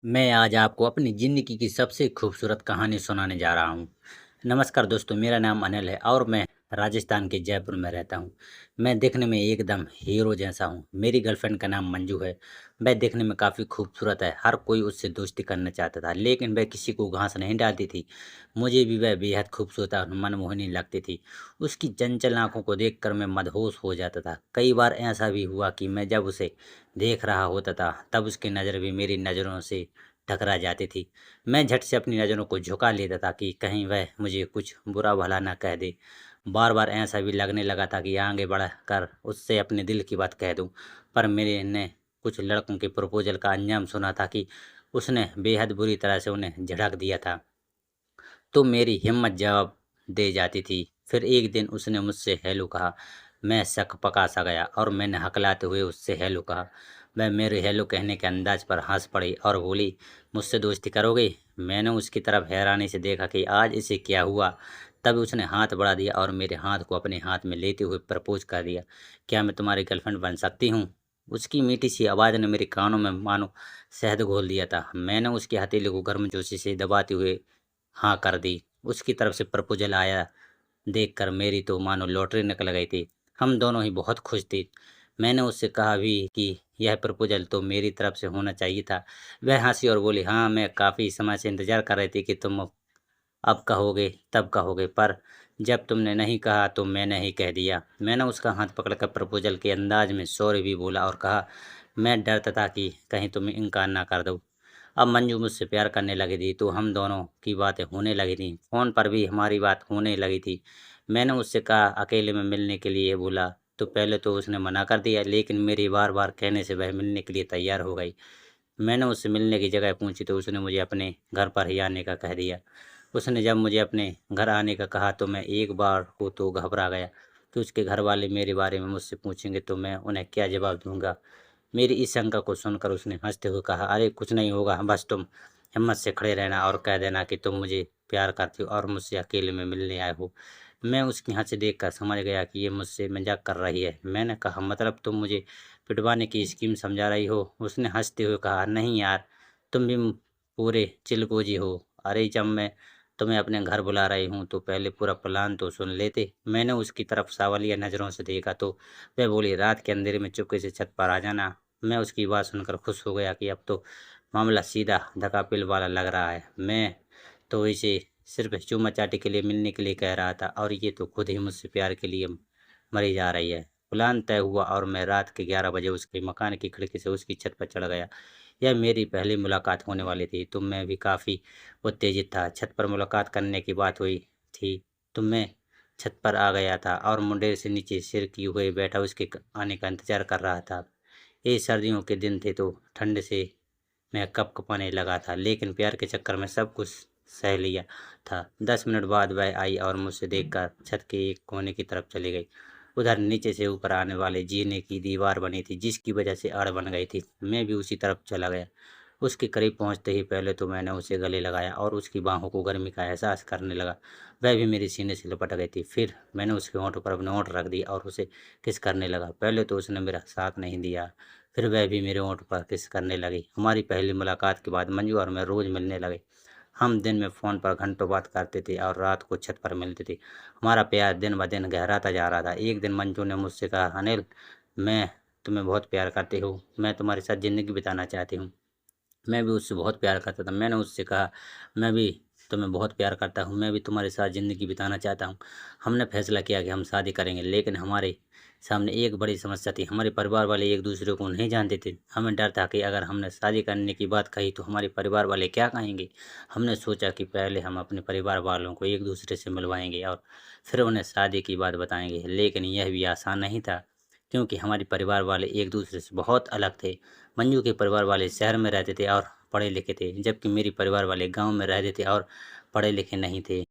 मैं आज आपको अपनी ज़िंदगी की सबसे खूबसूरत कहानी सुनाने जा रहा हूँ। नमस्कार दोस्तों, मेरा नाम अनिल है और मैं राजस्थान के जयपुर में रहता हूँ। मैं देखने में एकदम हीरो जैसा हूँ। मेरी गर्लफ्रेंड का नाम मंजू है। वह देखने में काफ़ी खूबसूरत है। हर कोई उससे दोस्ती करना चाहता था, लेकिन वह किसी को घास नहीं डालती थी। मुझे भी वह बेहद खूबसूरत और मनमोहनी लगती थी। उसकी चंचल आँखों को देखकर मैं मदहोश हो जाता था। कई बार ऐसा भी हुआ कि मैं जब उसे देख रहा होता था, तब उसकी नज़र भी मेरी नज़रों से टकरा जाती थी। मैं झट से अपनी नज़रों को झुका लेता था कि कहीं वह मुझे कुछ बुरा भला ना कह दे। बार-बार ऐसा भी लगने लगा था कि आगे बढ़कर उससे अपने दिल की बात कह दूँ, पर मैंने कुछ लड़कों के प्रपोज़ल का अंजाम सुना था कि उसने बेहद बुरी तरह से उन्हें झिड़क दिया था। तो मेरी हिम्मत जवाब दे जाती थी। फिर एक दिन उसने मुझसे हेलो कहा। मैं शक-पका सा गया और मैंने हकलाते हुए उससे हेलो कहा। वह मेरे हेलो कहने के अंदाज़ पर हँस पड़ी और बोली, मुझसे दोस्ती करोगे? मैंने उसकी तरफ हैरानी से देखा कि आज इसे क्या हुआ? तब उसने हाथ बढ़ा दिया और मेरे हाथ को अपने हाथ में लेते हुए प्रपोज़ कर दिया। क्या मैं तुम्हारी गर्लफ्रेंड बन सकती हूँ? उसकी मीठी सी आवाज़ ने मेरे कानों में मानो शहद घोल दिया था। मैंने उसकी हथेली को गर्मजोशी से दबाते हुए हाँ कर दी। उसकी तरफ से प्रपोज़ल आया देखकर मेरी तो मानो लॉटरी निकल गई थी। हम दोनों ही बहुत खुश थे। मैंने उससे कहा भी कि यह प्रपोज़ल तो मेरी तरफ से होना चाहिए था। वह हँसी और बोली, हाँ, मैं काफ़ी समय से इंतज़ार कर रही थी कि तुम अब कहोगे, तब कहोगे, पर जब तुमने नहीं कहा तो मैंने ही कह दिया। मैंने उसका हाथ पकड़कर प्रपोज़ल के अंदाज़ में सॉरी भी बोला और कहा, मैं डरता था कि कहीं तुम इनकार ना कर दो। अब मंजू मुझसे प्यार करने लगी थी, तो हम दोनों की बातें होने लगी थीं। फ़ोन पर भी हमारी बात होने लगी थी। मैंने उससे कहा अकेले में मिलने के लिए बोला, तो पहले तो उसने मना कर दिया, लेकिन मेरे बार-बार कहने से वह मिलने के लिए तैयार हो गई। मैंने उससे मिलने की जगह पूछी तो उसने मुझे अपने घर पर ही आने का कह दिया। उसने जब मुझे अपने घर आने का कहा तो मैं एक बार को तो घबरा गया कि उसके घर वाले मेरे बारे में मुझसे पूछेंगे तो मैं उन्हें क्या जवाब दूँगा। मेरी इस शंका को सुनकर उसने हँसते हुए कहा, अरे कुछ नहीं होगा, बस तुम हिम्मत से खड़े रहना और कह देना कि तुम मुझे प्यार करती हो और मुझसे अकेले में मिलने आए हो। मैं उसकी हँसी देखकर समझ गया कि ये मुझसे मज़ाक कर रही है। मैंने कहा, मतलब तुम मुझे पिटवाने की स्कीम समझा रही हो? उसने हँसते हुए कहा, नहीं यार, तुम भी पूरे चिलगोजी हो। अरे जब मैं तुम्हें अपने घर बुला रही हूँ तो पहले पूरा प्लान तो सुन लेते। मैंने उसकी तरफ सवालिया नज़रों से देखा तो वह बोली, रात के अंधेरे में चुपके से छत पर आ जाना। मैं उसकी बात सुनकर खुश हो गया कि अब तो मामला सीधा धकापिल वाला लग रहा है। मैं तो इसे सिर्फ चूमा-चाटी के लिए मिलने के लिए कह रहा था और ये तो खुद ही मुझसे प्यार के लिए मरी जा रही है। प्लान तय हुआ और मैं रात के 11 बजे उसके मकान की खिड़की से उसकी छत पर चढ़ गया। यह मेरी पहली मुलाकात होने वाली थी, तो मैं भी काफ़ी उत्तेजित था। छत पर मुलाकात करने की बात हुई थी, तो मैं छत पर आ गया था और मुंडेर से नीचे सिर किए हुए बैठा उसके आने का इंतज़ार कर रहा था। ये सर्दियों के दिन थे तो ठंड से मैं कँपकँपाने लगा था, लेकिन प्यार के चक्कर में सब कुछ सह लिया था। 10 मिनट बाद वह आई और मुझसे देखकर छत के एक कोने की तरफ चली गई। उधर नीचे से ऊपर आने वाले जीने की दीवार बनी थी, जिसकी वजह से आड़ बन गई थी। मैं भी उसी तरफ चला गया। उसके करीब पहुंचते ही पहले तो मैंने उसे गले लगाया और उसकी बाहों को गर्मी का एहसास करने लगा। वह भी मेरे सीने से लिपट गई थी। फिर मैंने उसके होंठों पर अपने होंठ रख दिए और उसे किस करने लगा। पहले तो उसने मेरा साथ नहीं दिया, फिर वह भी मेरे होंठ पर किस करने लगी। हमारी पहली मुलाकात के बाद मंजू और मैं रोज़ मिलने लगे। हम दिन में फ़ोन पर घंटों बात करते थे और रात को छत पर मिलते थे। हमारा प्यार दिन ब दिन गहराता जा रहा था। एक दिन मंजू ने मुझसे कहा, अनिल, मैं तुम्हें बहुत प्यार करती हूँ। मैं तुम्हारे साथ ज़िंदगी बिताना चाहती हूँ। मैं भी उससे बहुत प्यार करता था। मैंने उससे कहा, मैं भी तुम्हें बहुत प्यार करता हूँ, मैं भी तुम्हारे साथ ज़िंदगी बिताना चाहता हूँ। हमने फैसला किया कि हम शादी करेंगे, लेकिन हमारे सामने एक बड़ी समस्या थी। हमारे परिवार वाले एक दूसरे को नहीं जानते थे। हमें डर था कि अगर हमने शादी करने की बात कही तो हमारे परिवार वाले क्या कहेंगे। हमने सोचा कि पहले हम अपने परिवार वालों को एक दूसरे से मिलवाएंगे और फिर उन्हें शादी की बात बताएंगे, लेकिन यह भी आसान नहीं था, क्योंकि हमारे परिवार वाले एक दूसरे से बहुत अलग थे। मंजू के परिवार वाले शहर में रहते थे और पढ़े लिखे थे, जबकि मेरे परिवार वाले गांव में रहते थे और पढ़े लिखे नहीं थे।